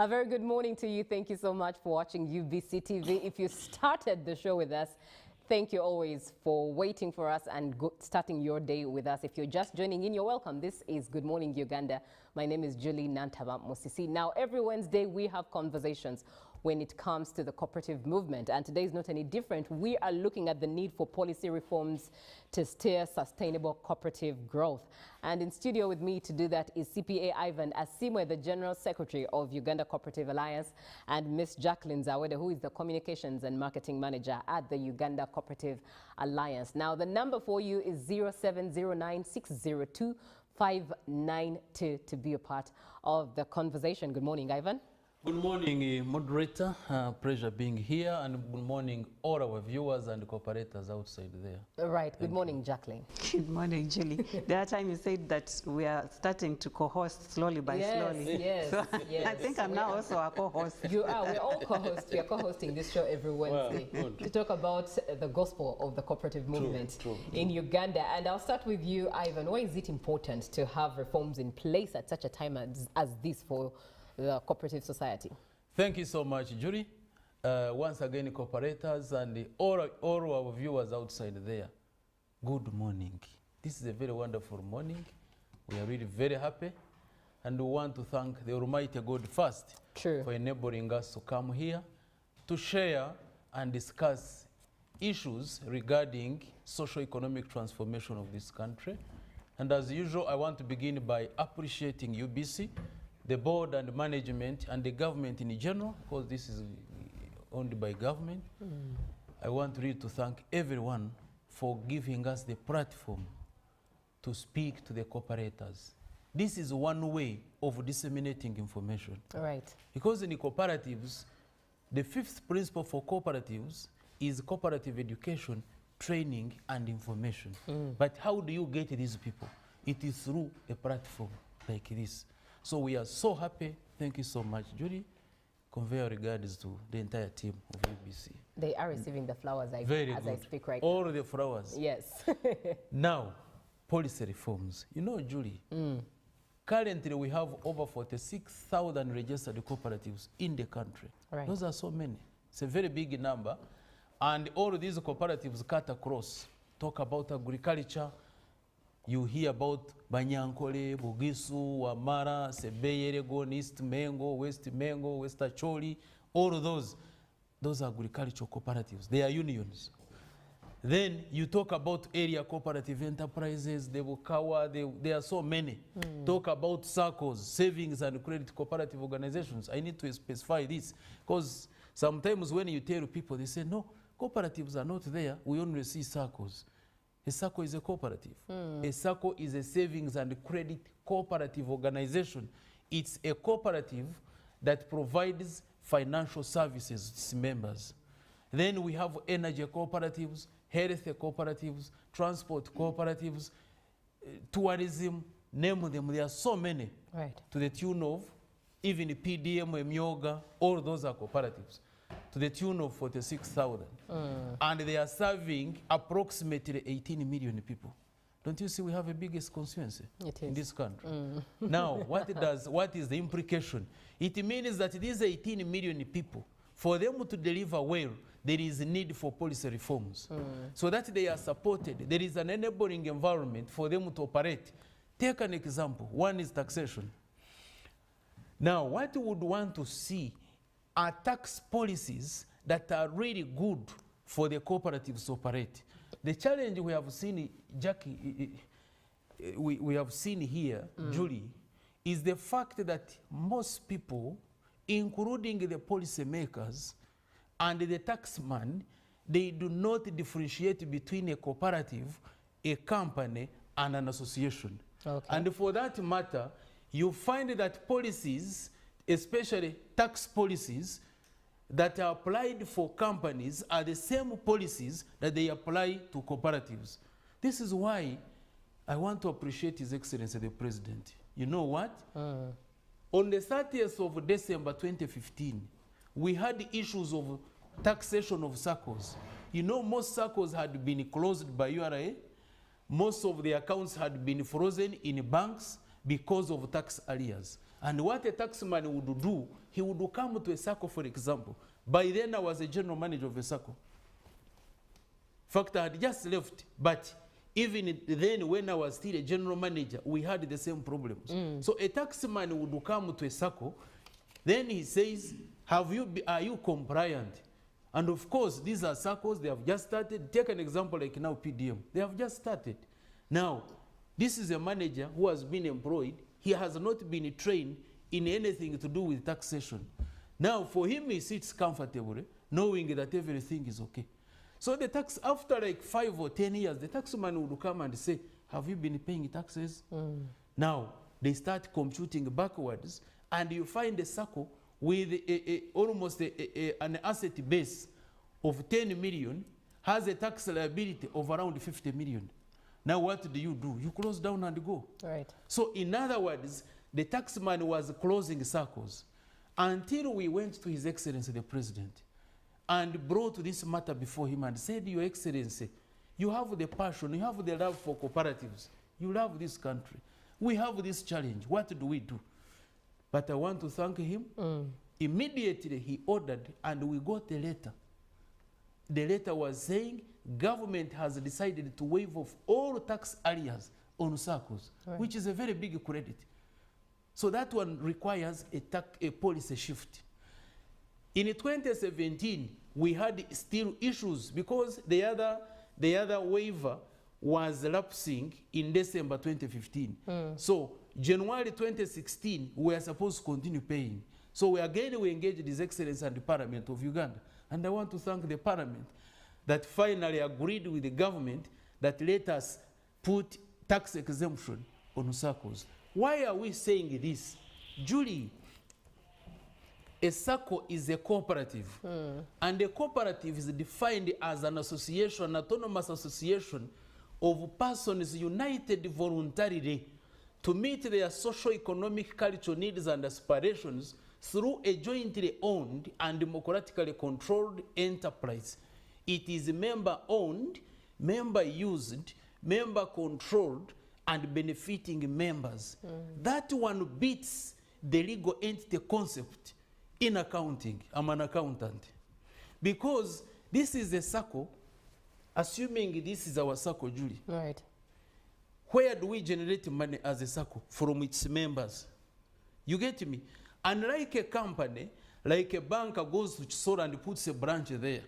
A very good morning to you. Thank you so much for watching UBC TV. If you started the show with us, thank you always for waiting for us and starting your day with us. If you're just joining in, you're welcome. This is Good Morning Uganda. My name is Julie Nantaba Mosisi. Now, every Wednesday, we have conversations when it comes to the cooperative movement. And today is not any different. We are looking at the need for policy reforms to steer sustainable cooperative growth. And in studio with me to do that is CPA Ivan Asiimwe, the General Secretary of Uganda Cooperative Alliance, and Miss Jacqueline Zawedde, who is the Communications and Marketing Manager at the Uganda Cooperative Alliance. Now, the number for you is 0709-602-592 to be a part of the conversation. Good morning, Ivan. Good morning, moderator. Pleasure being here, and good morning all our viewers and cooperators outside there. Right. Good morning, Jacqueline. Good morning, Julie. The other time you said that we are starting to co-host slowly by slowly. Yes, so yes. I think I'm now also a co-host. You are. We're all co-hosts. We are co-hosting this show every Wednesday to talk about the gospel of the cooperative movement in Uganda. And I'll start with you, Ivan. Why is it important to have reforms in place at such a time as this for the cooperative society? Thank you so much, Julie. Once again, cooperators and all our viewers outside there, good morning. This is a very wonderful morning. We are really very happy, and we want to thank the Almighty God first for enabling us to come here to share and discuss issues regarding socio-economic transformation of this country. And as usual, I want to begin by appreciating UBC, the board and management and the government in general, because this is owned by government. I want really to thank everyone for giving us the platform to speak to the cooperators. This is one way of disseminating information. Right. Because in the cooperatives, the fifth principle for cooperatives is cooperative education, training, and information. But how do you get these people? It is through a platform like this. So we are so happy. Thank you so much, Judy. Convey our regards to the entire team of UBC. They are receiving the flowers as I speak right All now. the flowers. Yes. Now, policy reforms. You know, Julie, currently we have over 46,000 registered cooperatives in the country. Right. Those are so many. It's a very big number. And all of these cooperatives cut across. Talk about agriculture. You hear about Banyankole, Bugisu, Wamara, Sebeye, East Mengo, West Mengo, West Acholi, all of those are agricultural cooperatives. They are unions. Then you talk about area cooperative enterprises, the Bukawa, there are so many. Talk about SACCOs, savings and credit cooperative organizations. I need to specify this because sometimes when you tell people, they say, no, cooperatives are not there. We only see SACCOs. A SACCO is a cooperative. A SACCO is a savings and credit cooperative organization. It's a cooperative that provides financial services to its members. Then we have energy cooperatives, health cooperatives, transport cooperatives, tourism, name them. There are so many to the tune of even PDM, Myoga, all those are cooperatives, to the tune of 46,000. And they are serving approximately 18 million people. Don't you see we have a biggest constituency in this country? Now, what is the implication? It means that these 18 million people, for them to deliver well, there is a need for policy reforms. So that they are supported. There is an enabling environment for them to operate. Take an example. One is taxation. Now, what we would want to see are tax policies that are really good for the cooperatives to operate. The challenge we have seen, Jackie, we have seen here, Julie, is the fact that most people, including the policymakers and the taxman, they do not differentiate between a cooperative, a company, and an association. And for that matter, you find that policies, especially tax policies, that are applied for companies are the same policies that they apply to cooperatives. This is why I want to appreciate His Excellency the President. You know what? On the 30th of December 2015, we had issues of taxation of SACCOs. You know, most SACCOs had been closed by URA. Most of the accounts had been frozen in banks because of tax arrears. And what a taxman would do, he would come to a SACCO, for example. By then, I was a general manager of a SACCO. In fact, I had just left, but even then, when I was still a general manager, we had the same problems. So a taxman would come to a SACCO, then he says, are you compliant? And of course, these are SACCOs, they have just started. Take an example like now PDM. They have just started. Now, this is a manager who has been employed. He has not been trained in anything to do with taxation. Now, for him, he sits comfortably, knowing that everything is okay. So the tax, after like 5 or 10 years, the taxman would come and say, have you been paying taxes? Now, they start computing backwards, and you find a SACCO with almost an asset base of 10 million, has a tax liability of around 50 million. Now what do? You close down and go. Right. So in other words, the taxman was closing SACCOs until we went to His Excellency the President and brought this matter before him and said, Your Excellency, you have the passion, you have the love for cooperatives, you love this country. We have this challenge. What do we do? But I want to thank him. Immediately he ordered, and we got a letter. The letter was saying, government has decided to waive off all tax arrears on SACCOs, which is a very big credit. So that one requires a policy shift. In 2017, we had still issues because the other waiver was lapsing in December 2015. So January 2016, we are supposed to continue paying. So we engaged His Excellency and the Parliament of Uganda. And I want to thank the Parliament that finally agreed with the government that let us put tax exemption on SACCOs. Why are we saying this? Julie, a SACCO is a cooperative. And a cooperative is defined as an association, an autonomous association of persons united voluntarily to meet their socio-economic, cultural needs and aspirations through a jointly owned and democratically controlled enterprise. It is member-owned, member-used, member-controlled, and benefiting members. That one beats the legal entity concept in accounting. I'm an accountant. Because this is a SACCO, assuming this is our SACCO, Julie. Right. Where do we generate money as a SACCO? From its members. You get me? Unlike a company, like a banker goes to Chisoro and puts a branch there,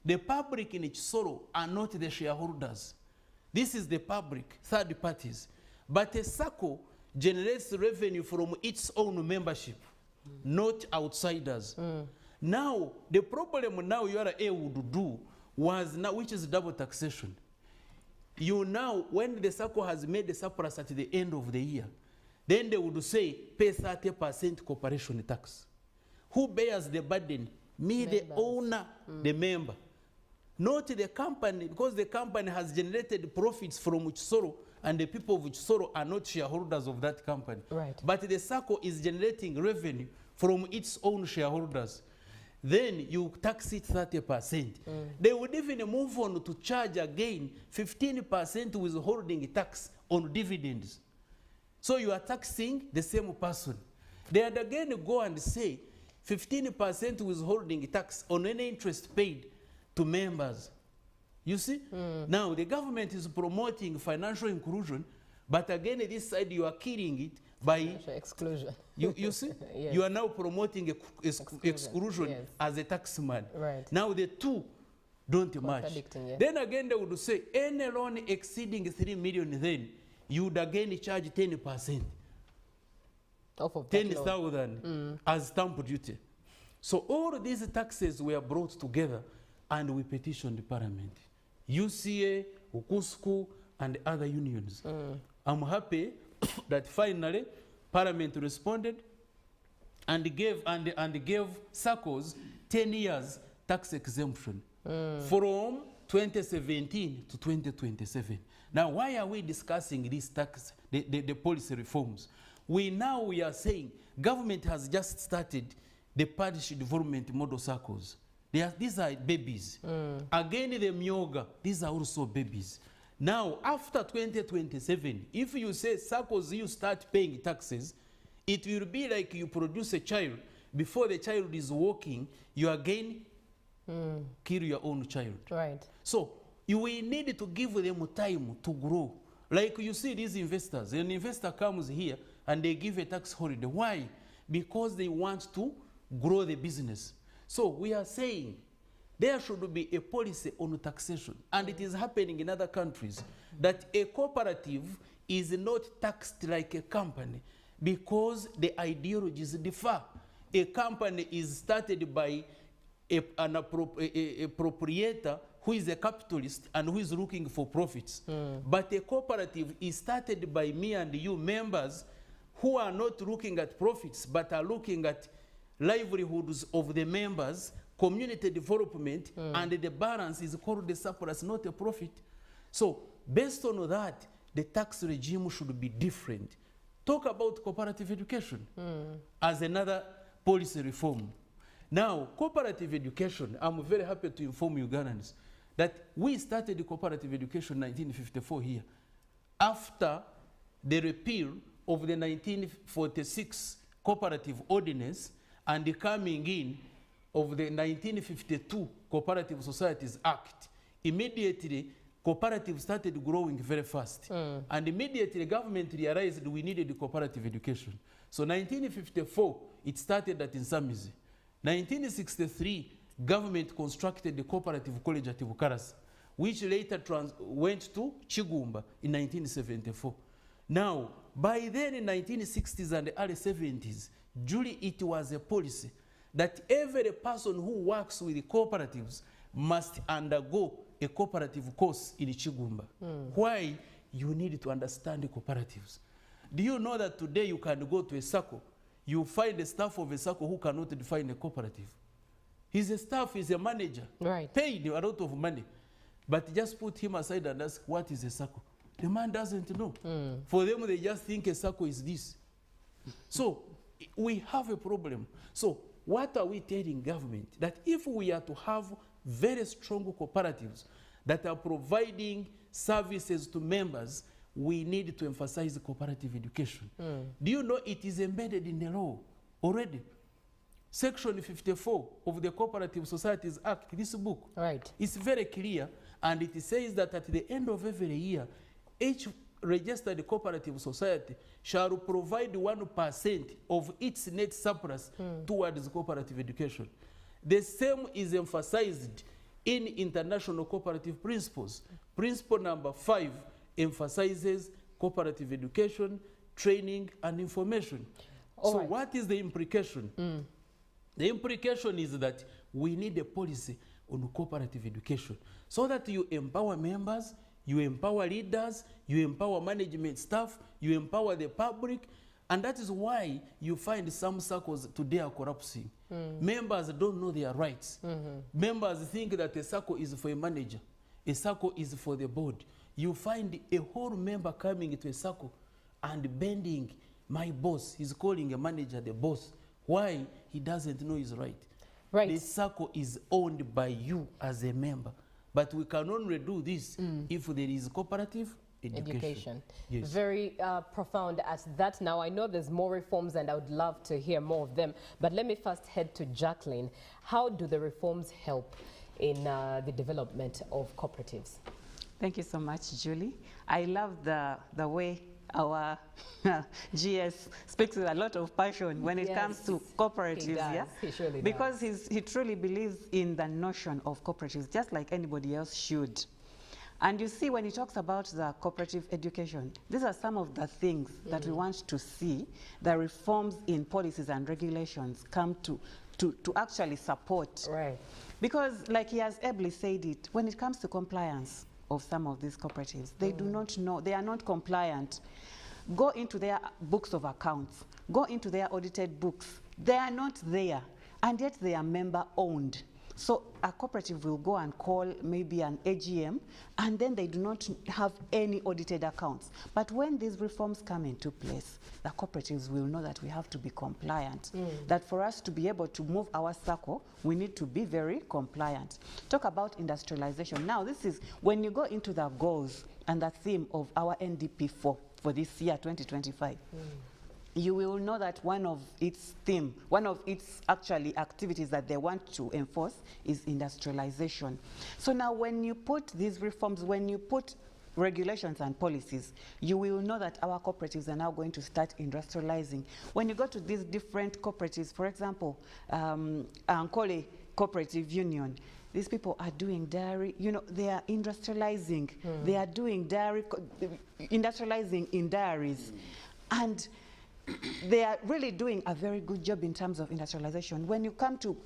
the public in Chisoro are not the shareholders. This is the public, third parties. But a SACCO generates revenue from its own membership, not outsiders. Now, the problem now URA would do was now, which is double taxation. You now, when the SACCO has made the surplus at the end of the year, then they would say, pay 30% corporation tax. Who bears the burden? Me, the owner, the member. Not the company, because the company has generated profits from Chisoro, and the people of Chisoro are not shareholders of that company. Right. But the SACCO is generating revenue from its own shareholders. Then you tax it 30%. They would even move on to charge again 15% withholding tax on dividends. So you are taxing the same person. They would again go and say 15% withholding tax on any interest paid to members. You see? Now the government is promoting financial inclusion, but again this side you are killing it by exclusion. You see? Yes. You are now promoting exclusion yes. as a taxman. Right. Now the two don't match. Yes. Then again they would say any loan exceeding 3 million, then you would again charge 10%. Of 10,000 as stamp duty. So all these taxes were brought together and we petitioned the Parliament. UCA, Ukusku, and other unions. I'm happy that finally Parliament responded and gave SACCOs 10 years tax exemption from 2017 to 2027. Now, why are we discussing this tax, the policy reforms? We are saying government has just started the parish development model SACCOs. These are babies. Again, the Myoga, these are also babies. Now, after 2027, if you say SACCOs, you start paying taxes, it will be like you produce a child. Before the child is walking, you again kill your own child. Right. So you will need to give them time to grow. Like you see these investors, an investor comes here and they give a tax holiday. Why? Because they want to grow the business. So we are saying there should be a policy on taxation, and it is happening in other countries, that a cooperative is not taxed like a company because the ideologies differ. A company is started by a proprietor who is a capitalist and who is looking for profits. But a cooperative is started by me and you members who are not looking at profits but are looking at livelihoods of the members, community development, and the balance is called the surplus, not a profit. So based on that, the tax regime should be different. Talk about cooperative education as another policy reform. Now, cooperative education, I'm very happy to inform Ugandans that we started the cooperative education in 1954 here, after the repeal of the 1946 Cooperative Ordinance and the coming in of the 1952 Cooperative Societies Act. Immediately, cooperatives started growing very fast. And immediately, the government realized we needed the cooperative education. So 1954, it started at Nsamizi. 1963, government constructed the Cooperative College at Bukarasi, which later went to Chigumba in 1974. Now, by then in 1960s and the early 70s, Julie, it was a policy that every person who works with the cooperatives must undergo a cooperative course in Chigumba. Why? You need to understand the cooperatives. Do you know that today you can go to a SACCO, you find the staff of a SACCO who cannot define a cooperative? He's a staff, he's a manager, paid a lot of money. But just put him aside and ask, what is a SACCO? The man doesn't know. For them, they just think a SACCO is this. So we have a problem. So what are we telling government? That if we are to have very strong cooperatives that are providing services to members, we need to emphasize cooperative education. Do you know it is embedded in the law already? Section 54 of the Cooperative Societies Act, this book, is very clear, and it says that at the end of every year, each registered cooperative society shall provide 1% of its net surplus towards cooperative education. The same is emphasized in international cooperative principles. Principle number 5 emphasizes cooperative education, training, and information. So what is the implication? The implication is that we need a policy on cooperative education so that you empower members, you empower leaders, you empower management staff, you empower the public, and that is why you find some SACCOs today are collapsing. Members don't know their rights. Members think that a SACCO is for a manager, a SACCO is for the board. You find a whole member coming to a SACCO and bending my boss. He's calling a manager the boss. Why? He doesn't know his right. The SACCO is owned by you as a member. But we can only do this if there is cooperative education. Yes. Very profound as that. Now, I know there's more reforms and I would love to hear more of them. But let me first head to Jacqueline. How do the reforms help in the development of cooperatives? Thank you so much, Julie. I love the way our GS speaks with a lot of passion when it comes to cooperatives, He surely because he truly believes in the notion of cooperatives, just like anybody else should. And you see, when he talks about the cooperative education, these are some of the things that we want to see, the reforms in policies and regulations come to actually support. Because, like he has ably said it, when it comes to compliance of some of these cooperatives, they do not know, they are not compliant. Go into their books of accounts, go into their audited books. They are not there, and yet they are member owned. So a cooperative will go and call maybe an AGM, and then they do not have any audited accounts. But when these reforms come into place, the cooperatives will know that we have to be compliant. That for us to be able to move our circle, we need to be very compliant. Talk about industrialization. Now, this is when you go into the goals and the theme of our NDP for this year, 2025. You will know that one of its actually activities that they want to enforce is industrialization. So now when you put these reforms, when you put regulations and policies, you will know that our cooperatives are now going to start industrializing. When you go to these different cooperatives, for example, Ankole Cooperative Union, these people are doing dairy, you know, they are industrializing. They are doing dairy, industrializing in dairies. And they are really doing a very good job in terms of industrialization. When you come to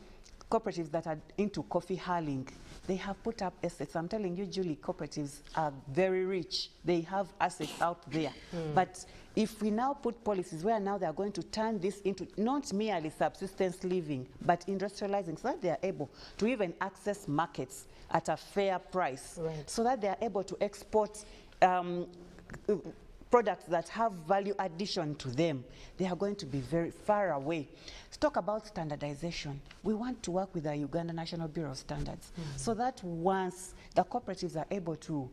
cooperatives that are into coffee hulling, they have put up assets. I'm telling you, Julie, cooperatives are very rich. They have assets out there. But if we now put policies where now they are going to turn this into not merely subsistence living, but industrializing, so that they are able to even access markets at a fair price, so that they are able to export products that have value addition to them, they are going to be very far away. Let's talk about standardization. We want to work with the Uganda National Bureau of Standards, so that once the cooperatives are able to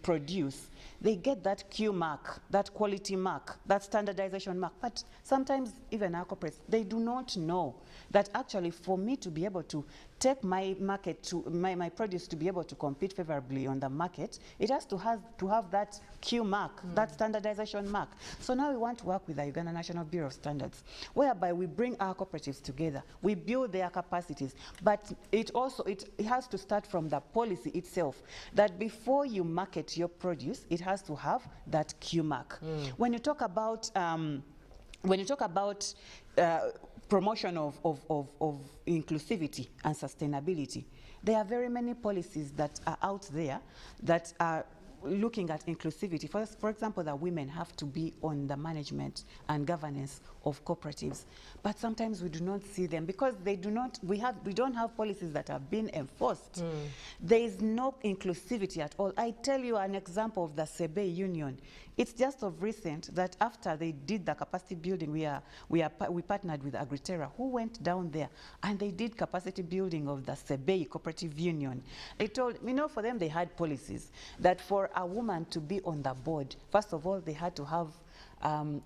produce, they get that Q mark, that quality mark, that standardization mark. But sometimes even our corporates, they do not know that actually for me to be able to take my market to my produce to be able to compete favorably on the market, it has to have that Q mark, that standardization mark. So now we want to work with the Uganda National Bureau of Standards, whereby we bring our cooperatives together, we build their capacities, but it has to start from the policy itself, that before you market your produce, it has to have that Q mark. When you talk about promotion of inclusivity and sustainability, there are very many policies that are out there that are looking at inclusivity. For example, that women have to be on the management and governance of cooperatives, but sometimes we do not see them because we don't have policies that have been enforced. There is no inclusivity at all. I tell you an example of the Sebe Union. It's just of recent that after they did the capacity building, we partnered with Agritera, who went down there and they did capacity building of the Sebe Cooperative Union. They told, you know, for them they had policies that for a woman to be on the board, first of all, they had to have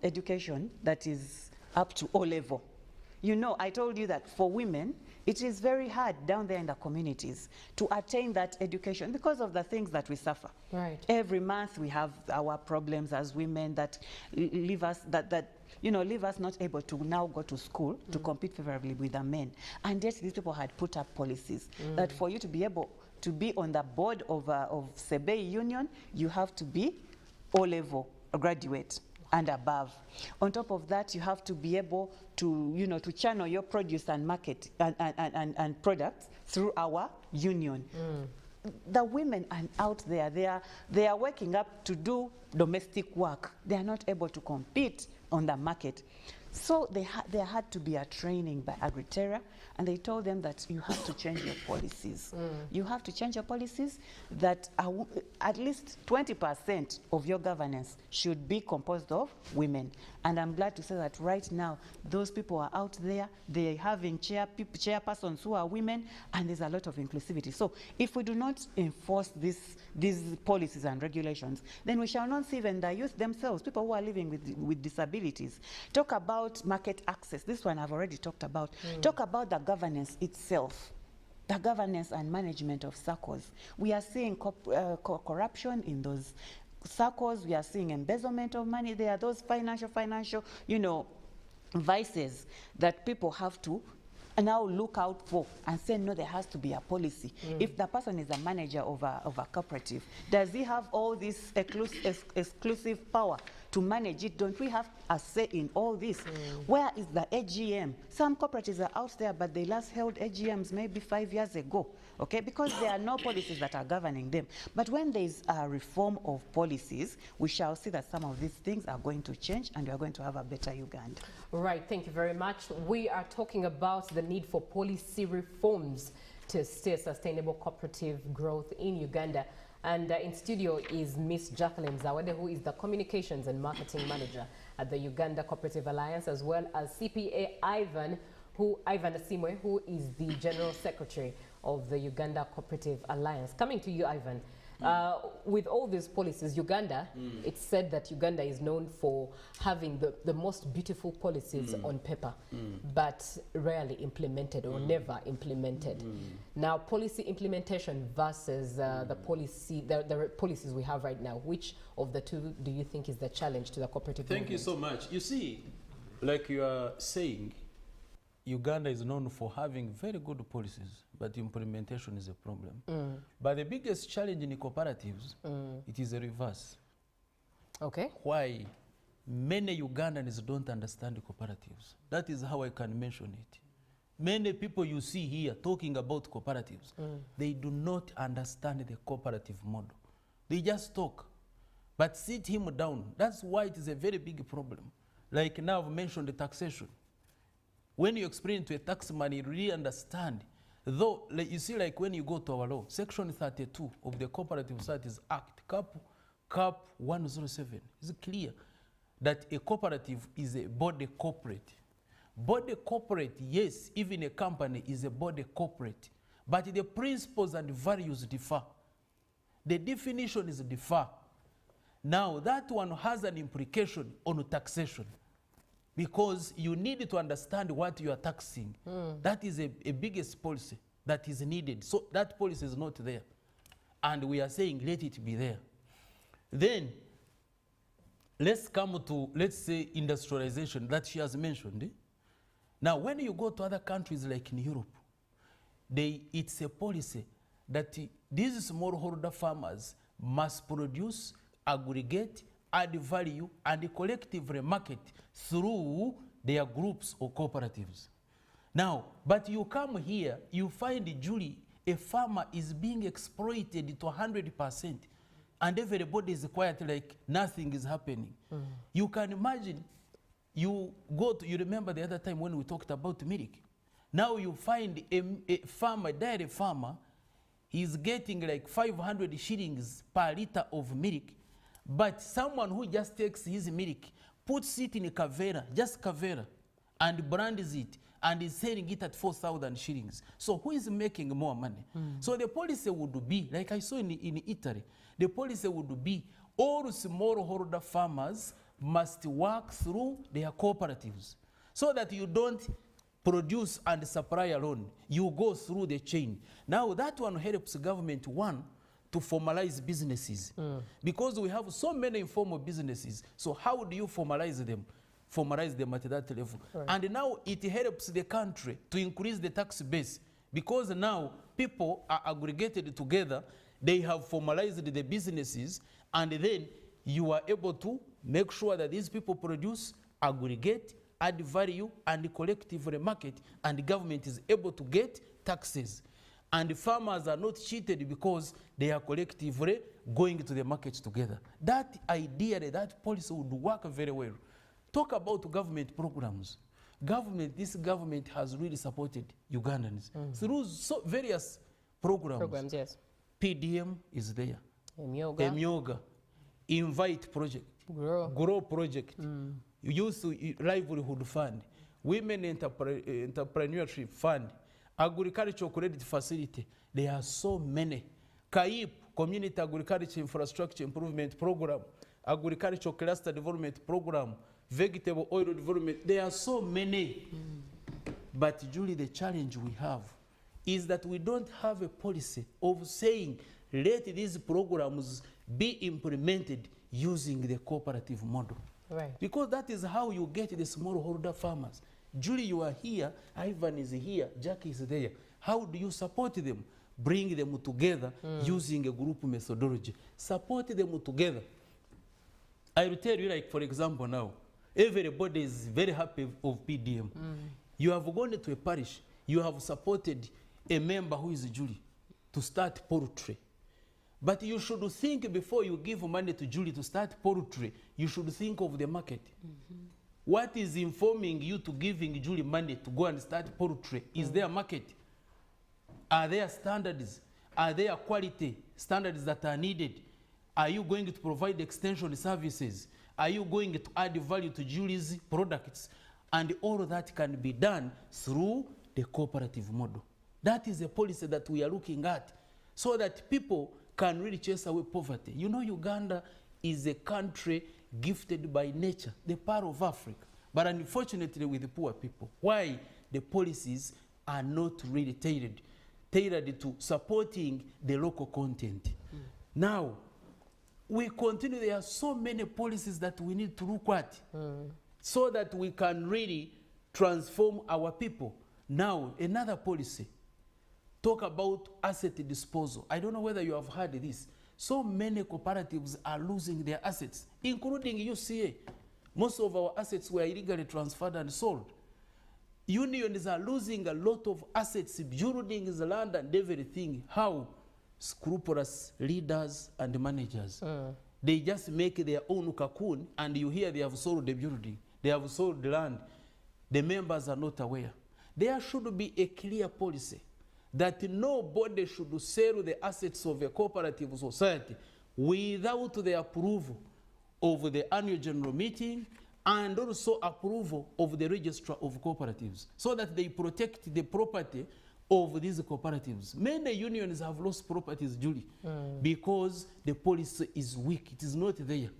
education that is up to O level. You know, I told you that for women, it is very hard down there in the communities to attain that education because of the things that we suffer. Right. Every month we have our problems as women that leave us, leave us not able to now go to school to compete favorably with the men. And yet these people had put up policies that for you to be able to be on the board of Sebe Union, you have to be O-level graduate and above. On top of that, you have to be able to, to channel your produce and market and products through our union. The women are out there, they are waking up to do domestic work. They are not able to compete on the market. So there had to be a training by Agritera, and they told them that you have to change your policies. You have to change your policies that at least 20% of your governance should be composed of women. And I'm glad to say that right now, those people are out there, they're having chairpersons who are women, and there's a lot of inclusivity. So if we do not enforce these policies and regulations, then we shall not see even the youth themselves, people who are living with disabilities. Talk about market access. This one I've already talked about. Talk about the governance itself, the governance and management of circles. We are seeing corruption in those circles. We are seeing embezzlement of money. There are those financial, vices that people have to now look out for and say, no, there has to be a policy. If the person is a manager of a cooperative, does he have all this exclusive power to manage it? Don't we have a say in all this? Where is the AGM? Some cooperatives are out there, but they last held AGMs maybe 5 years ago, okay? Because there are no policies that are governing them. But when there is a reform of policies, we shall see that some of these things are going to change and we are going to have a better Uganda. Right, thank you very much. We are talking about the need for policy reforms to steer sustainable cooperative growth in Uganda. And in studio is Miss Jacqueline Zawedde, who is the Communications and Marketing Manager at the Uganda Cooperative Alliance, as well as CPA Ivan Asiimwe, who is the General Secretary of the Uganda Cooperative Alliance. Coming to you, Ivan. With all these policies, Uganda, it's said that Uganda is known for having the most beautiful policies on paper, but rarely implemented or never implemented. Now, policy implementation versus the policies we have right now, which of the two do you think is the challenge to the cooperative movement? Thank you so much. You see, like you are saying, Uganda is known for having very good policies, but implementation is a problem. But the biggest challenge in the cooperatives, it is a reverse. Okay. Why? Many Ugandans don't understand the cooperatives. That is how I can mention it. Many people you see here talking about cooperatives, they do not understand the cooperative model. They just talk, but sit him down. That's why it is a very big problem. Like now I've mentioned the taxation. When you explain to a taxman, he really understand. Though, like you see, like when you go to our law, Section 32 of the Cooperative Societies Act, Cap 107, is clear that a cooperative is a body corporate. Body corporate, yes, even a company is a body corporate, but the principles and values differ. The definition is differ. Now, that one has an implication on taxation, because you need to understand what you are taxing. That is a biggest policy that is needed. So that policy is not there. And we are saying, let it be there. Then, let's come to, let's say, industrialization that she has mentioned. Now, when you go to other countries like in Europe, it's a policy that these smallholder farmers must produce, aggregate, add value, and collectively market through their groups or cooperatives. Now, but you come here, you find Julie, a farmer is being exploited to 100%, and everybody is quiet like nothing is happening. You can imagine, you remember the other time when we talked about milk. Now you find a farmer, dairy farmer, he's getting like 500 shillings per liter of milk. But someone who just takes his milk, puts it in a kavera, just kavera, and brands it, and is selling it at 4,000 shillings. So who is making more money? So the policy would be, like I saw in Italy, the policy would be all smallholder farmers must work through their cooperatives, so that you don't produce and supply alone. You go through the chain. Now that one helps the government, one, to formalize businesses, because we have so many informal businesses. So how do you formalize them? Formalize them at that level. Right. And now it helps the country to increase the tax base, because now people are aggregated together, they have formalized the businesses, and then you are able to make sure that these people produce, aggregate, add value, and collectively market, and the government is able to get taxes. And farmers are not cheated because they are collectively going to the market together. That idea, that policy would work very well. Talk about government programs. This government has really supported Ugandans through various programs. Yes. PDM is there. Emyoga. Invite project. Grow project. Youth livelihood fund. Women entrepreneurship fund. Agricultural credit facility. There are so many. CAIP, Community Agriculture Infrastructure Improvement Program, Agricultural Cluster Development Program, Vegetable Oil Development. There are so many. But Julie, the challenge we have is that we don't have a policy of saying, let these programs be implemented using the cooperative model. Right. Because that is how you get the smallholder farmers. Julie, you are here, Ivan is here, Jackie is there. How do you support them? Bring them together using a group methodology. Support them together. I will tell you, like, for example, now, everybody is very happy of PDM. You have gone to a parish, you have supported a member who is Julie to start poultry. But you should think before you give money to Julie to start poultry, you should think of the market. What is informing you to giving Julie money to go and start poultry? Is there a market? Are there standards? Are there quality standards that are needed? Are you going to provide extension services? Are you going to add value to Julie's products? And all of that can be done through the cooperative model. That is a policy that we are looking at so that people can really chase away poverty. You know, Uganda is a country gifted by nature, the Pearl of Africa, but unfortunately with the poor people. Why? The policies are not really tailored to supporting the local content. Now, we continue, there are so many policies that we need to look at so that we can really transform our people. Now, another policy, talk about asset disposal. I don't know whether you have heard this. So many cooperatives are losing their assets, including UCA. Most of our assets were illegally transferred and sold. Unions are losing a lot of assets, buildings, land, and everything. How? Scrupulous leaders and managers. They just make their own cocoon, and you hear they have sold the building, they have sold the land. The members are not aware. There should be a clear policy that nobody should sell the assets of a cooperative society without the approval of the annual general meeting and also approval of the registrar of cooperatives, so that they protect the property of these cooperatives. Many unions have lost properties, Julie, because the policy is weak. It is not there.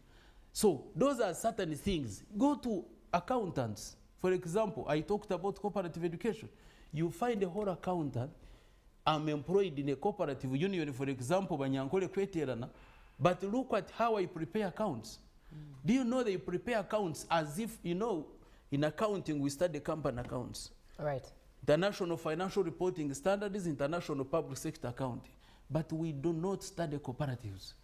So those are certain things. Go to accountants. For example, I talked about cooperative education. You find a whole accountant. I'm employed in a cooperative union, for example, Banyankole Kweterana, but look at how I prepare accounts. Do you know they prepare accounts as if, you know, in accounting we study company accounts. Right. International Financial Reporting Standards, International Public Sector Accounting. But we do not study cooperatives.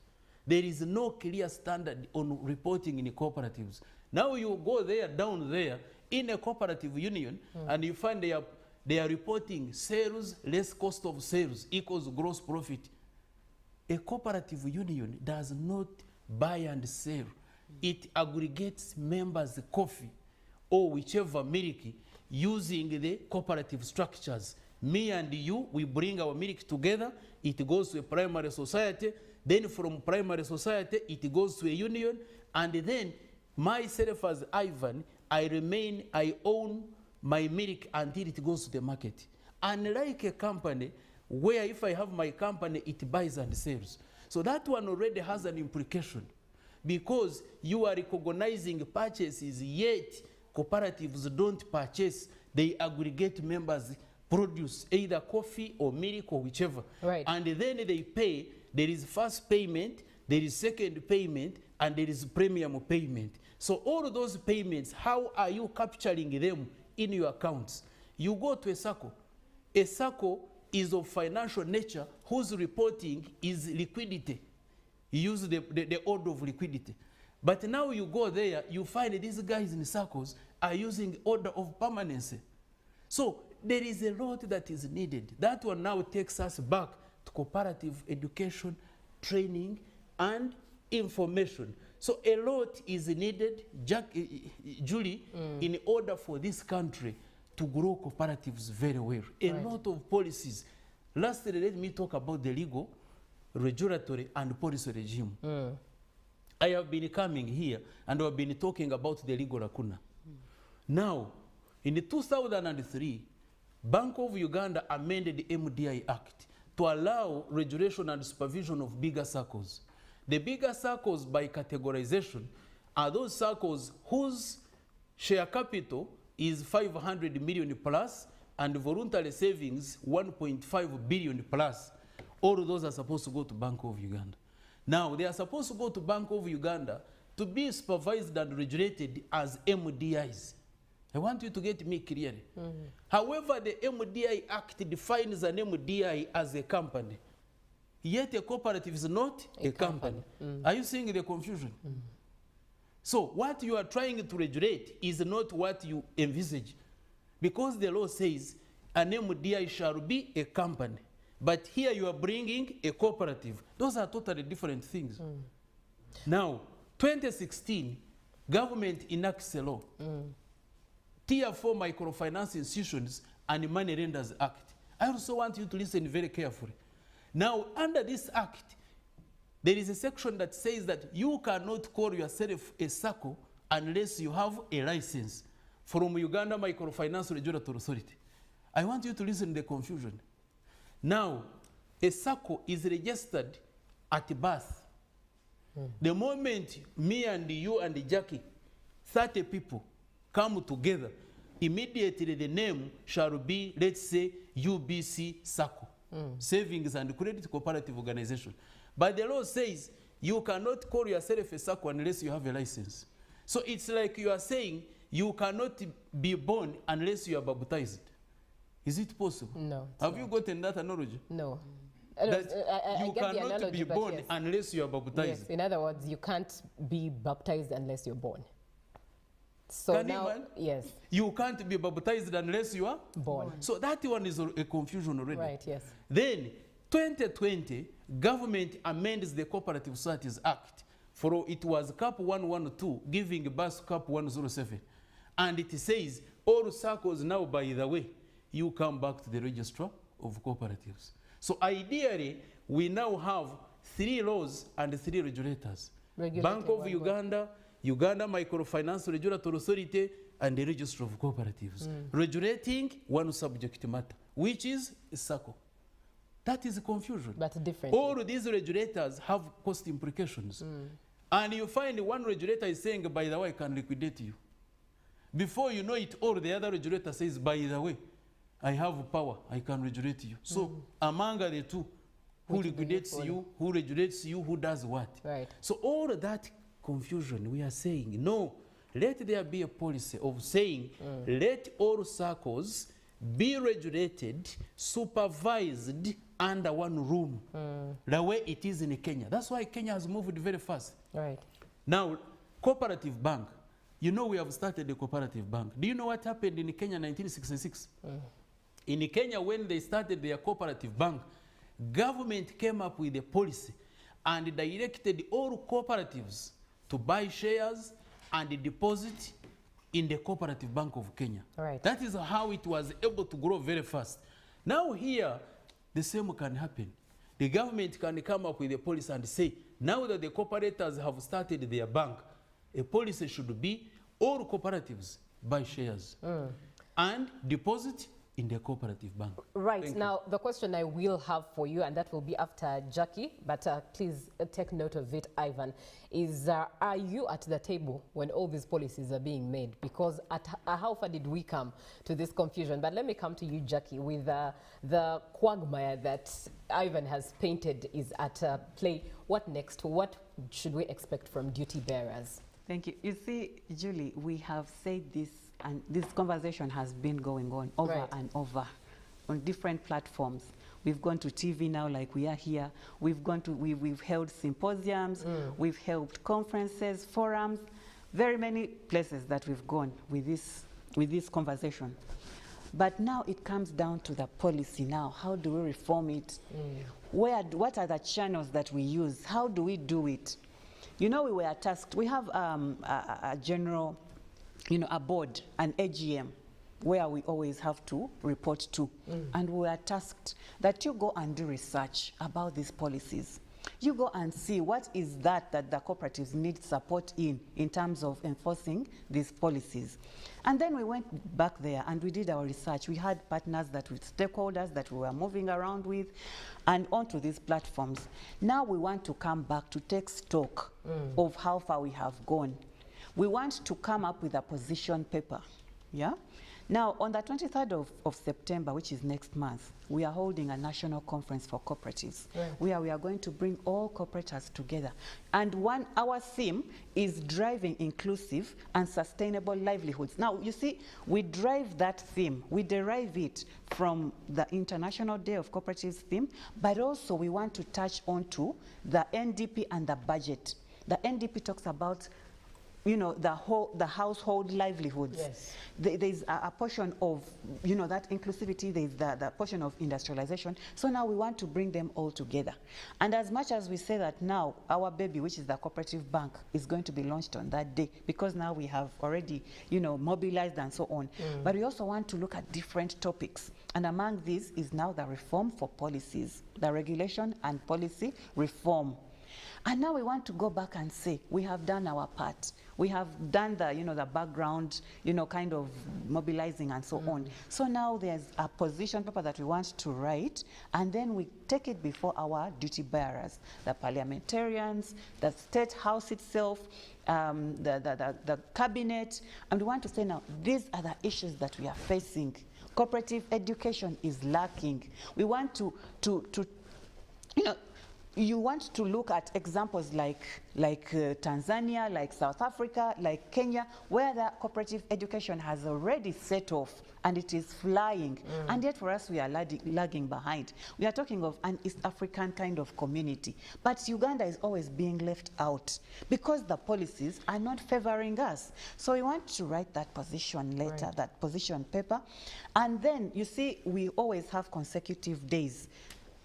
There is no clear standard on reporting in cooperatives. Now you go there, down there, in a cooperative union, and you find they are reporting sales less cost of sales equals gross profit. A cooperative union does not buy and sell. It aggregates members' coffee or whichever milk using the cooperative structures. Me and you, we bring our milk together, it goes to a primary society, then from primary society, it goes to a union, and then myself as Ivan, I own my milk until it goes to the market. Unlike a company, where if I have my company, it buys and sells. So that one already has an implication, because you are recognizing purchases, yet cooperatives don't purchase. They aggregate members' produce, either coffee or milk or whichever. Right. And then they pay. There is first payment, there is second payment, and there is premium payment. So all of those payments, how are you capturing them in your accounts? You go to a SACCO. A SACCO is of financial nature whose reporting is liquidity. You use the order of liquidity. But now you go there, you find these guys in the SACCOs are using order of permanency. So there is a lot that is needed. That one now takes us back to cooperative education, training, and information. So a lot is needed, Julie, in order for this country to grow cooperatives very well. A lot of policies. Lastly, let me talk about the legal, regulatory, and policy regime. I have been coming here and I've been talking about the legal lacuna. Now, in 2003, Bank of Uganda amended the MDI Act to allow regulation and supervision of bigger SACCOs. The bigger SACCOs, by categorization, are those SACCOs whose share capital is 500 million plus and voluntary savings 1.5 billion plus. All of those are supposed to go to Bank of Uganda. Now, they are supposed to go to Bank of Uganda to be supervised and regulated as MDIs. I want you to get me clearly. However, the MDI Act defines an MDI as a company. Yet a cooperative is not a company. Are you seeing the confusion? So what you are trying to regulate is not what you envisage. Because the law says an MDI shall be a company. But here you are bringing a cooperative. Those are totally different things. Now, 2016, government enacts a law. Tier 4 Microfinance Institutions and Money Lenders Act. I also want you to listen very carefully. Now, under this act, there is a section that says that you cannot call yourself a SACCO unless you have a license from Uganda Microfinance Regulatory Authority. I want you to listen to the confusion. Now, a SACCO is registered at birth. The moment me and you and Jackie, 30 people, come together, immediately the name shall be, let's say, UBC SACCO, Savings and Credit Cooperative Organization. But the law says you cannot call yourself a SACCO unless you have a license. So it's like you are saying you cannot be born unless you are baptized. Is it possible? No. Have you gotten that analogy? No. That I you get the cannot analogy, be but born yes. unless you are baptized. Yes. In other words, you can't be baptized unless you're born. So Can you now, imagine? yes, You can't be baptized unless you are born. So that one is a confusion already. Right, yes. Then, 2020, government amends the Cooperative Societies Act. For it was Cap 112 giving birth to Cap 107. And it says, all SACCOs now, by the way, you come back to the Registrar of Cooperatives. So ideally, we now have 3 laws and 3 regulators. Bank of Uganda, Uganda Microfinance Regulatory Authority, and the Registrar of Cooperatives. Regulating one subject matter, which is SACCO. That is confusion. But different. All these regulators have cost implications. And you find one regulator is saying, by the way, I can liquidate you. Before you know it, all the other regulator says, by the way, I have power, I can regulate you. So among the two, who liquidates you, who regulates you, who does what? Right. So all that confusion, we are saying, no, let there be a policy of saying, let all SACCOs be regulated, supervised under one room, the way it is in Kenya. That's why Kenya has moved very fast. Right. Now, Cooperative Bank, you know we have started the Cooperative Bank. Do you know what happened in Kenya in 1966? In Kenya, when they started their Cooperative Bank, government came up with a policy and directed all cooperatives to buy shares and deposit in the Cooperative Bank of Kenya. Right. That is how it was able to grow very fast. Now here, the same can happen. The government can come up with a policy and say, now that the cooperators have started their bank, a policy should be all cooperatives buy shares and deposit in the Cooperative Bank. Right. Thank Now, the question I will have for you, and that will be after Jackie, but please take note of it, Ivan, is are you at the table when all these policies are being made? Because how far did we come to this confusion? But let me come to you, Jackie, with the quagmire that Ivan has painted is at play. What next? What should we expect from duty bearers? Thank you. You see, Julie, we have said this, and this conversation has been going on over and over on different platforms. We've gone to TV now, like we are here. We've gone to, we've held symposiums, we've held conferences, forums, very many places that we've gone with this conversation. But now it comes down to the policy now. How do we reform it? What are the channels that we use? How do we do it? You know, we were tasked, we have a general, you know, a board, an AGM, where we always have to report to. And we are tasked that you go and do research about these policies. You go and see what is that the cooperatives need support in terms of enforcing these policies. And then we went back there and we did our research. We had partners stakeholders that we were moving around with and onto these platforms. Now we want to come back to take stock of how far we have gone. We want to come up with a position paper, yeah? Now, on the 23rd of September, which is next month, we are holding a national conference for cooperatives, where we are going to bring all cooperators together. And our theme is driving inclusive and sustainable livelihoods. Now, you see, we drive that theme, we derive it from the International Day of Cooperatives theme, but also we want to touch on to the NDP and the budget. The NDP talks about you know, the household livelihoods. Yes. There's a portion of, you know, that inclusivity, there's the portion of industrialization. So now we want to bring them all together. And as much as we say that now our baby, which is the cooperative bank, is going to be launched on that day, because now we have already, you know, mobilized and so on. But we also want to look at different topics. And among these is now the reform for policies, the regulation and policy reform. And now we want to go back and say, we have done our part. We have done the, you know, the background, you know, kind of mobilizing and so on. So now there's a position paper that we want to write, and then we take it before our duty bearers, the parliamentarians, the state house itself, the cabinet, and we want to say now, these are the issues that we are facing. Cooperative education is lacking. We want to you know, you want to look at examples like Tanzania, like South Africa, like Kenya, where the cooperative education has already set off and it is flying. And yet for us, we are lagging behind. We are talking of an East African kind of community. But Uganda is always being left out because the policies are not favoring us. So we want to write that position letter, that position paper. And then, you see, we always have consecutive days.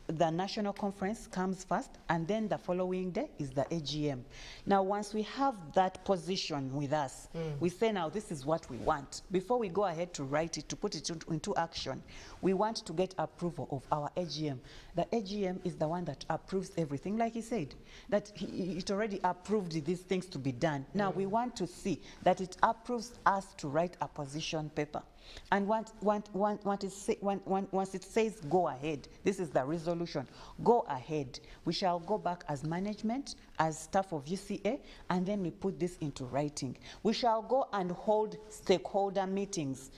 The national conference comes first, and then the following day is the AGM. Now, once we have that position with us, we say now this is what we want. Before we go ahead to write it, to put it into action, we want to get approval of our AGM. The AGM is the one that approves everything, like he said, that it already approved these things to be done. Now, we want to see that it approves us to write a position paper. And once it says go ahead, this is the resolution, go ahead, we shall go back as management, as staff of UCA, and then we put this into writing. We shall go and hold stakeholder meetings.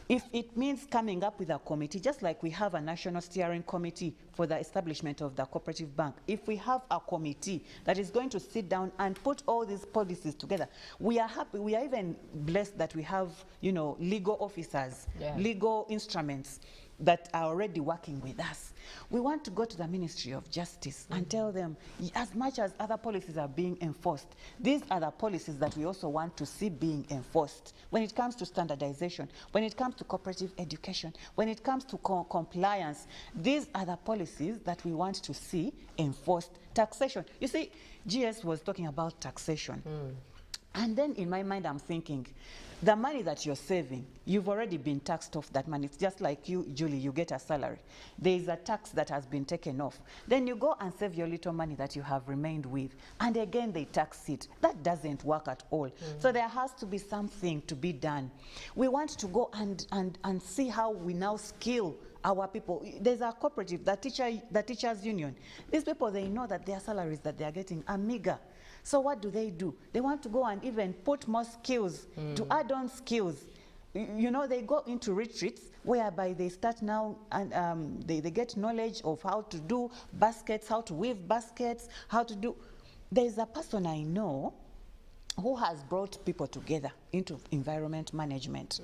If it means coming up with a committee, just like we have a national steering committee for the establishment of the cooperative bank, if we have a committee that is going to sit down and put all these policies together, we are happy. We are even blessed that we have, you know, legal officers, legal instruments that are already working with us. We want to go to the Ministry of Justice and tell them, as much as other policies are being enforced, these are the policies that we also want to see being enforced. When it comes to standardization, when it comes to cooperative education, when it comes to compliance, these are the policies that we want to see enforced. Taxation. You see, GS was talking about taxation. And then in my mind, I'm thinking, the money that you're saving, you've already been taxed off that money. It's just like you, Julie, you get a salary. There is a tax that has been taken off. Then you go and save your little money that you have remained with. And again, they tax it. That doesn't work at all. So there has to be something to be done. We want to go and see how we now skill our people. There's a cooperative, the teachers union. These people, they know that their salaries that they are getting are meager. So what do? They want to go and even put more skills, to add on skills. You know, they go into retreats whereby they start now and they get knowledge of how to do baskets, how to weave baskets, how to do. There's a person I know who has brought people together into environment management.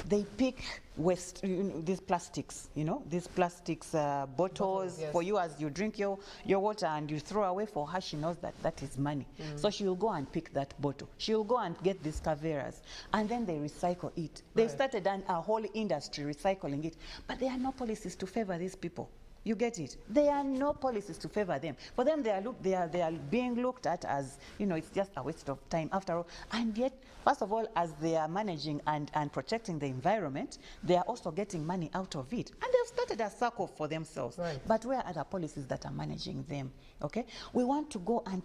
They pick waste, these plastics, these plastics bottles, yes, for you as you drink your water and you throw away. For her, she knows that that is money. So she will go and pick that bottle. She will go and get these caveras, and then they recycle it. They've started a whole industry recycling it, but there are no policies to favor these people. You get it? There are no policies to favor them. For them, they are being looked at as, it's just a waste of time after all. And yet, first of all, as they are managing and protecting the environment, they are also getting money out of it. And they've started a circle for themselves. Right. But where are the policies that are managing them? Okay? We want to go and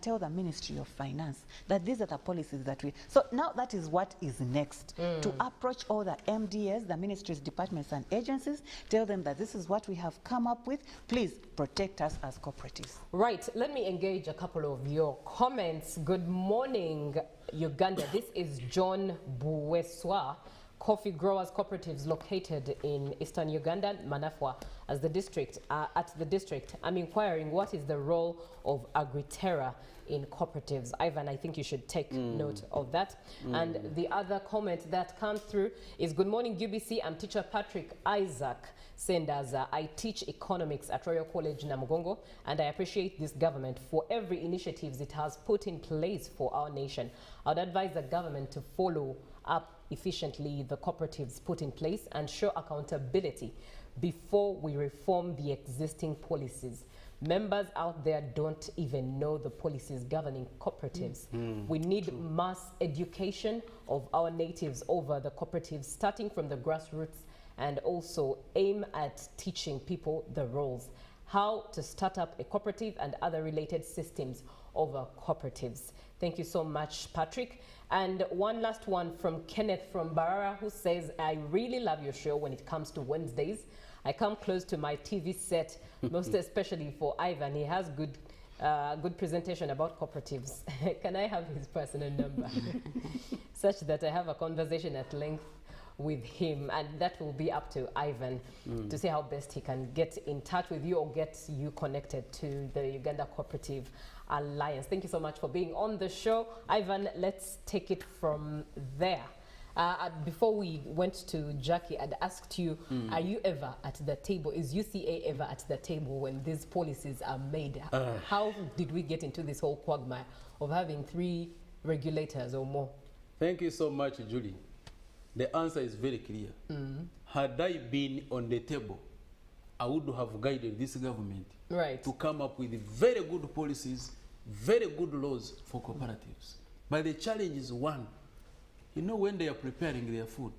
tell the Ministry of Finance that these are the policies that we... So now that is what is next. To approach all the MDAs, the ministries, departments, and agencies, tell them that this is what we have come up with. Please protect us as cooperatives. Right. Let me engage a couple of your comments. Good morning, Uganda. This is John Buweswa. Coffee growers cooperatives located in eastern Uganda, Manafwa, at the district, I'm inquiring what is the role of Agri-Terra in cooperatives. Ivan, I think you should take note of that. And the other comment that comes through is, good morning UBC, I'm teacher Patrick Isaac Sendaza. I teach economics at Royal College Namugongo, and I appreciate this government for every initiative it has put in place for our nation. I would advise the government to follow up efficiently the cooperatives put in place and show accountability before we reform the existing policies. Members out there don't even know the policies governing cooperatives. We need mass education of our natives over the cooperatives, starting from the grassroots, and also aim at teaching people the roles, how to start up a cooperative and other related systems over cooperatives. Thank you so much, Patrick. And one last one from Kenneth from Barara, who says, I really love your show when it comes to Wednesdays. I come close to my TV set, most especially for Ivan. He has good presentation about cooperatives. Can I have his personal number? Such that I have a conversation at length with him, and that will be up to Ivan to see how best he can get in touch with you or get you connected to the Uganda Cooperative Alliance. Thank you so much for being on the show. Ivan, let's take it from there. Before we went to Jackie, I'd asked you, are you ever at the table? Is UCA ever at the table when these policies are made? How did we get into this whole quagmire of having 3 regulators or more? Thank you so much, Julie. The answer is very clear. Had I been on the table, I would have guided this government to come up with very good policies, very good laws for cooperatives. But the challenge is one. You know, when they are preparing their food,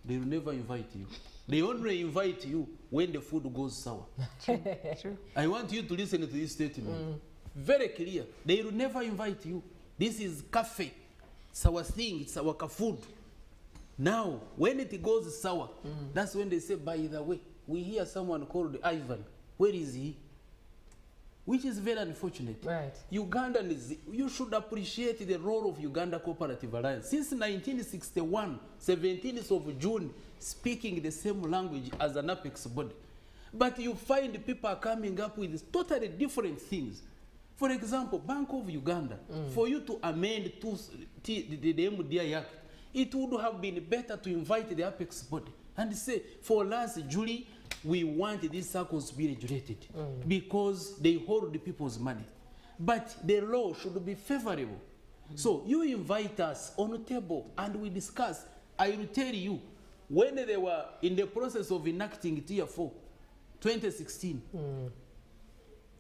they will never invite you. They only invite you when the food goes sour. True. I want you to listen to this statement. Very clear. They will never invite you. This is cafe. It's our thing. It's our food. Now, when it goes sour, that's when they say, by the way, we hear someone called Ivan. Where is he? Which is very unfortunate. Right. Ugandans, you should appreciate the role of Uganda Cooperative Alliance. Since 1961, 17th of June, speaking the same language as an apex body. But you find people are coming up with totally different things. For example, Bank of Uganda, for you to amend the MDI Act, it would have been better to invite the apex body and say, for us, Julie, we want these circles to be regulated because they hold the people's money. But the law should be favorable. So you invite us on the table and we discuss. I will tell you, when they were in the process of enacting Tier 4, 2016,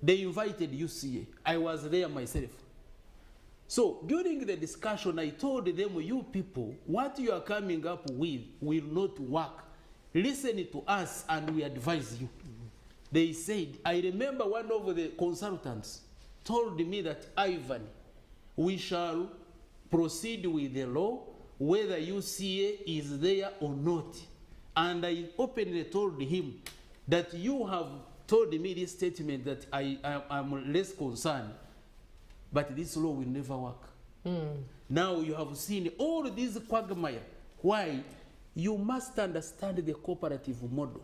they invited UCA. I was there myself. So during the discussion, I told them, you people, what you are coming up with will not work. Listen to us and we advise you. They said, I remember one of the consultants told me that, Ivan, we shall proceed with the law whether UCA is there or not. And I openly told him that you have told me this statement that I'm less concerned, but this law will never work. Now you have seen all these quagmire. Why? You must understand the cooperative model.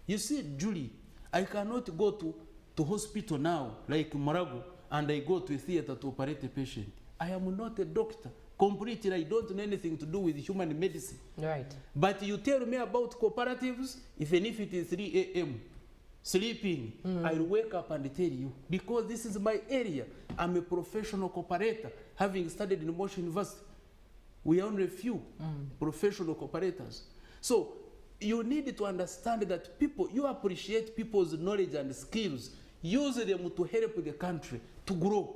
You see, Julie, I cannot go to hospital now, like Marago, and I go to a theater to operate a patient. I am not a doctor. Completely, I don't know anything to do with human medicine. Right. But you tell me about cooperatives, even if it is 3 a.m., sleeping, I'll wake up and tell you, because this is my area. I'm a professional cooperator, having studied in Mosh University. We are only a few professional cooperators. So you need to understand that people, you appreciate people's knowledge and skills, use them to help the country to grow,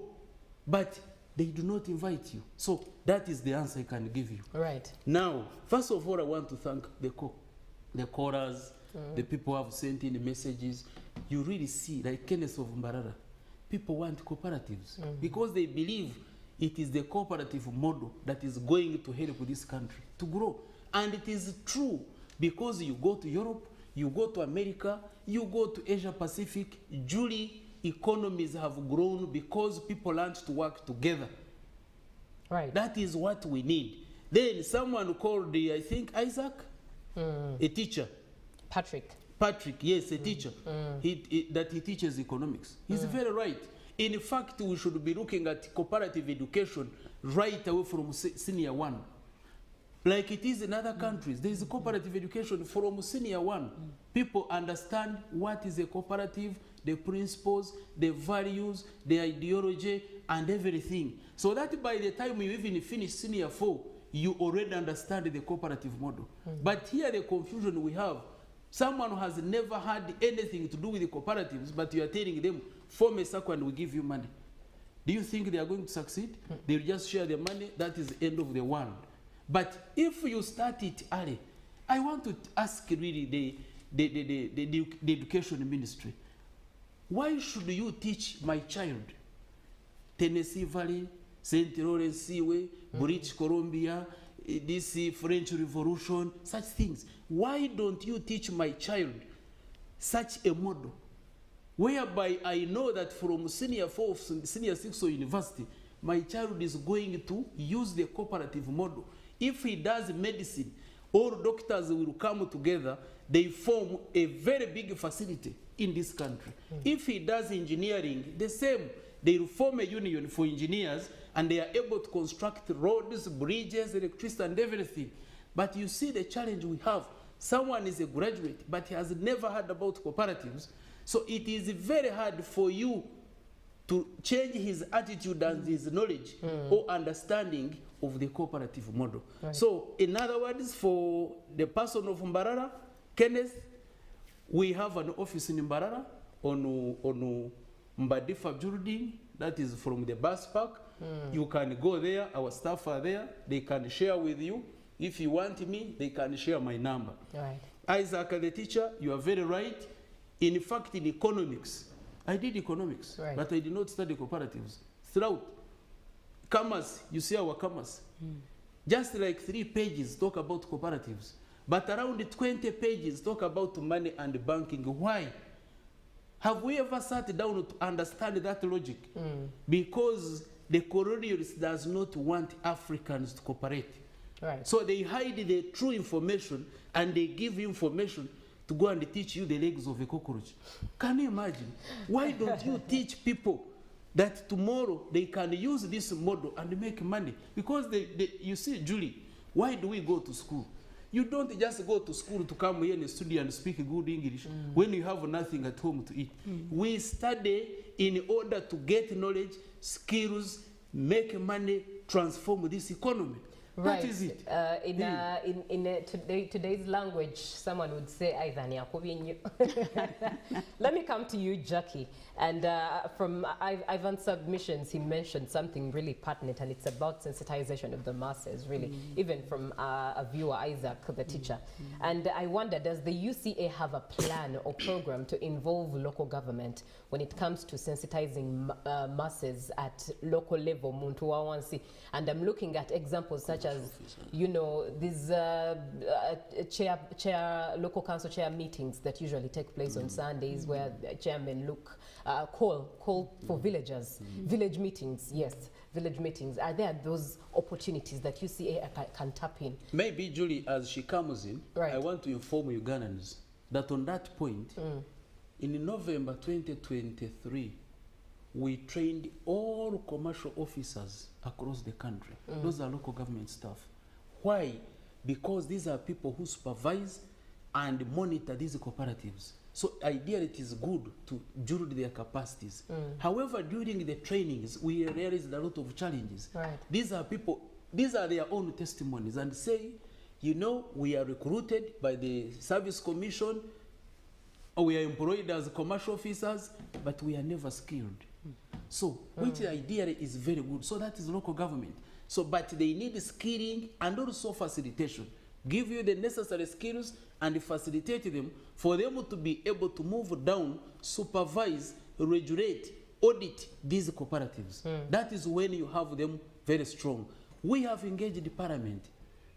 but they do not invite you. So that is the answer I can give you. Right. Now, first of all, I want to thank the callers, the people who have sent in the messages. You really see, like Kenneth of Mbarara, people want cooperatives because they believe it is the cooperative model that is going to help this country to grow. And it is true, because you go to Europe, you go to America, you go to Asia Pacific, Julie, economies have grown because people learned to work together. Right. That is what we need. Then someone called, I think, Isaac, a teacher. Patrick. Patrick, yes, a teacher, that he teaches economics. He's very right. In fact, we should be looking at cooperative education right away from senior one. Like it is in other countries, there is a cooperative education from senior one. People understand what is a cooperative, the principles, the values, the ideology, and everything. So that by the time you even finish senior 4, you already understand the cooperative model. But here the confusion we have, someone who has never had anything to do with the cooperatives, but you are telling them, form a circle and we give you money. Do you think they are going to succeed? They'll just share the money, that is the end of the world. But if you start it early, I want to ask really the education ministry, why should you teach my child Tennessee Valley, St. Lawrence Seaway, British Columbia, this French Revolution, such things? Why don't you teach my child such a model, whereby I know that from senior 4, senior 6 or university, my child is going to use the cooperative model. If he does medicine, all doctors will come together, they form a very big facility in this country. If he does engineering, the same. They will form a union for engineers and they are able to construct roads, bridges, electricity, and everything. But you see the challenge we have. Someone is a graduate, but he has never heard about cooperatives. So it is very hard for you to change his attitude and his knowledge or understanding of the cooperative model. Right. So in other words, for the person of Mbarara, Kenneth, we have an office in Mbarara on Mbadifa building, that is from the bus park. You can go there, our staff are there, they can share with you. If you want me, they can share my number. Right. Isaac, the teacher, you are very right. In fact, in economics, I did economics, but I did not study cooperatives. Throughout commerce, you see our commerce, just like 3 pages talk about cooperatives, but around 20 pages talk about money and banking. Why? Have we ever sat down to understand that logic? Because the colonialists does not want Africans to cooperate. Right. So they hide the true information and they give information to go and teach you the legs of a cockroach. Can you imagine? Why don't you teach people that tomorrow they can use this model and make money? Because you see, Julie, why do we go to school? You don't just go to school to come here in the studio and speak good English when you have nothing at home to eat. We study in order to get knowledge, skills, make money, transform this economy. Right. That is it. In today's language, someone would say, Let me come to you, Jackie. And from Ivan's submissions, he mentioned something really pertinent, and it's about sensitization of the masses, really, even from a viewer, Isaac, the teacher. And I wonder, does the UCA have a plan or program to involve local government when it comes to sensitizing masses at local level, and I'm looking at examples such as, you know, these local council chair meetings that usually take place on Sundays, where chairmen call for villagers, village meetings, yes, village meetings. Are there those opportunities that UCA can tap in? Maybe, Julie, as she comes in, I want to inform Ugandans that on that point, in November 2023, we trained all commercial officers across the country. Those are local government staff. Why? Because these are people who supervise and monitor these cooperatives. So ideally it is good to build their capacities. However, during the trainings, we realized a lot of challenges. Right. These are people, these are their own testimonies, and say, you know, we are recruited by the Service Commission, or we are employed as commercial officers, but we are never skilled. So, which ideally is very good. So that is local government. So, but they need skilling and also facilitation. Give you the necessary skills and facilitate them for them to be able to move down, supervise, regulate, audit these cooperatives. That is when you have them very strong. We have engaged the Parliament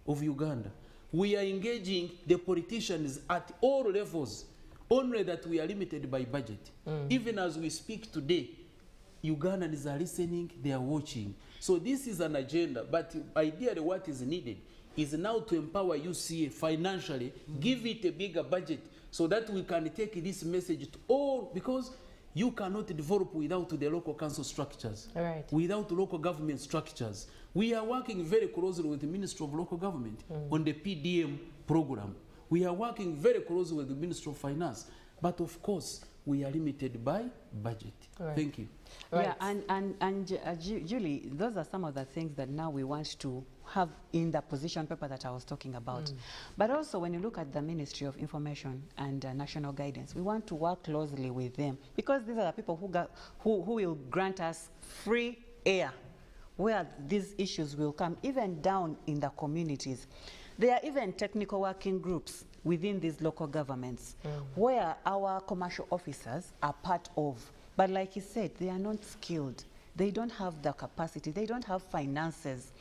of Uganda. We are engaging the politicians at all levels, only that we are limited by budget. Even as we speak today, Ugandans are listening, they are watching. So this is an agenda, but ideally what is needed is now to empower UCA financially, give it a bigger budget so that we can take this message to all, because you cannot develop without the local council structures, without local government structures. We are working very closely with the Ministry of Local Government on the PDM program. We are working very closely with the Ministry of Finance, but of course, we are limited by budget. Thank you. Yeah, and Julie, those are some of the things that now we want to have in the position paper that I was talking about. But also, when you look at the Ministry of Information and National Guidance, we want to work closely with them, because these are the people who will grant us free air where these issues will come, even down in the communities. There are even technical working groups within these local governments where our commercial officers are part of. But like you said, they are not skilled. They don't have the capacity. They don't have finances.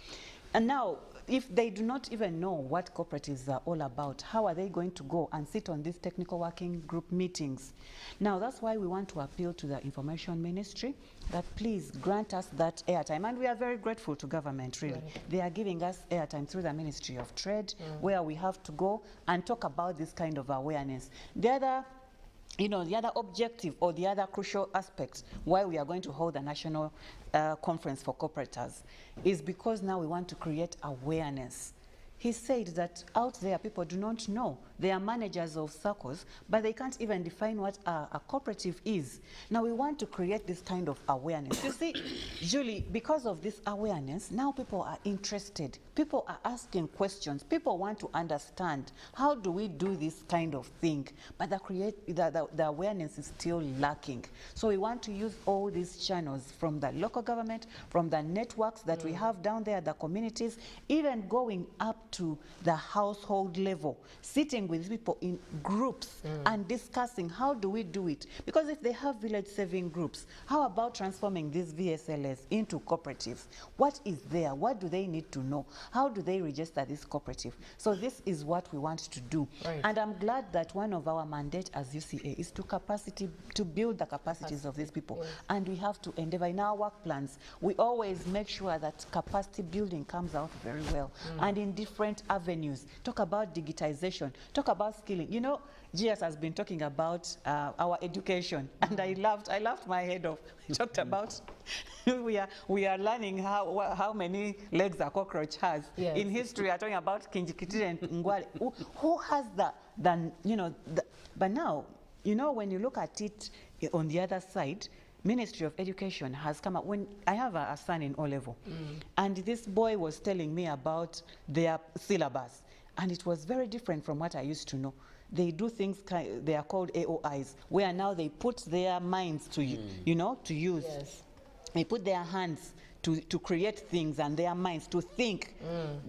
And now, if they do not even know what cooperatives are all about, how are they going to go and sit on these technical working group meetings? Now, that's why we want to appeal to the Information Ministry that please grant us that airtime. And we are very grateful to government, really. They are giving us airtime through the Ministry of Trade, where we have to go and talk about this kind of awareness. The other objective or the other crucial aspect why we are going to hold a national conference for cooperatives is because now we want to create awareness. He said that out there people do not know. They are managers of circles, but they can't even define what a cooperative is. Now we want to create this kind of awareness. You see, Julie, because of this awareness, now people are interested. People are asking questions. People want to understand, how do we do this kind of thing? But the awareness is still lacking. So we want to use all these channels from the local government, from the networks that we have down there, the communities, even going up to the household level, sitting with people in groups and discussing how do we do it. Because if they have village saving groups, how about transforming these VSLS into cooperatives? What is there? What do they need to know? How do they register this cooperative? So this is what we want to do. And I'm glad that one of our mandate as UCA is to build the capacities of these people. And we have to endeavor in our work plans. We always make sure that capacity building comes out very well. And in different avenues. Talk about digitization. Talk about skilling. You know, GS has been talking about our education, and I laughed my head off. He talked about we are learning how many legs a cockroach has. In history, we are talking about Kinjikitire and Ngwale. Who has but now, you know, when you look at it on the other side, Ministry of Education has come up. When I have a son in O-level, and this boy was telling me about their syllabus, and it was very different from what I used to know. They do things, they are called AOIs, where now they put their minds to, to use. They put their hands to create things and their minds to think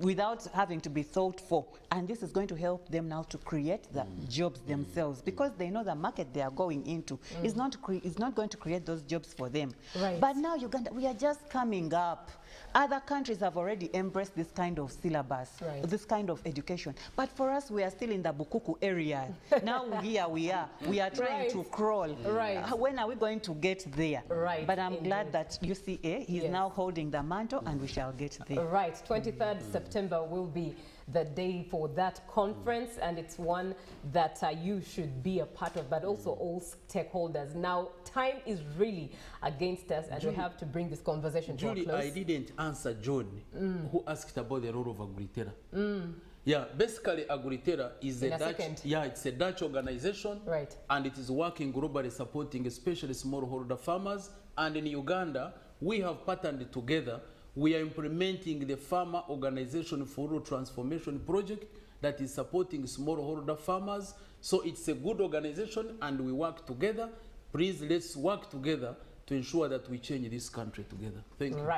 without having to be thought for. And this is going to help them now to create the jobs themselves, because they know the market they are going into is not going to create those jobs for them. But now Uganda, we are just coming up. Other countries have already embraced this kind of syllabus, this kind of education. But for us, we are still in the Bukuku area. Now here we are trying to crawl. When are we going to get there? But I'm glad that UCA is now holding the mantle, and we shall get there. 23rd September will be the day for that conference, and it's one that you should be a part of, but also all stakeholders. Now, time is really against us, and we have to bring this conversation to a close. I didn't answer John, who asked about the role of Agritera. Yeah, basically Agritera is it's a Dutch organization, and it is working globally, supporting especially smallholder farmers. And in Uganda, we have partnered together. We are implementing the Farmer Organization for Rural Transformation project that is supporting smallholder farmers. So it's a good organization, and we work together. Please, let's work together to ensure that we change this country together. Thank you.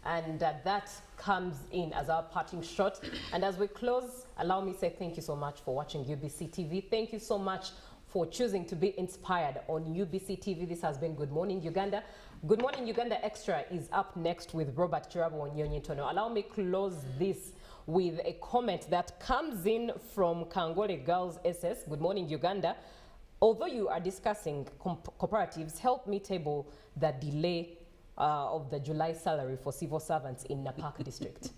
And that comes in as our parting shot. And as we close, allow me to say thank you so much for watching UBC TV. Thank you so much for choosing to be inspired on UBC TV. This has been Good Morning Uganda. Good Morning Uganda Extra is up next with Robert Chirabo Nyonyitono. Allow me close this with a comment that comes in from Kangole Girls SS. Good Morning Uganda. Although you are discussing cooperatives, help me table the delay of the July salary for civil servants in Napak district.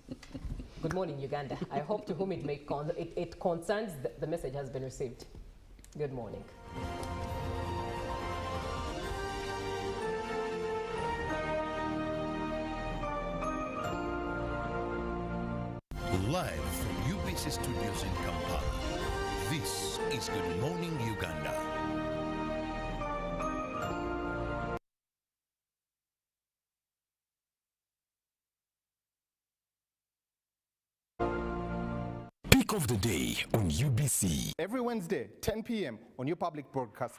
Good morning, Uganda. I hope to whom it may it concerns, the message has been received. Good morning. Live from UBC Studios in Kampala, this is Good Morning Uganda. Peak of the day on UBC. Every Wednesday, 10 p.m. on your public broadcast.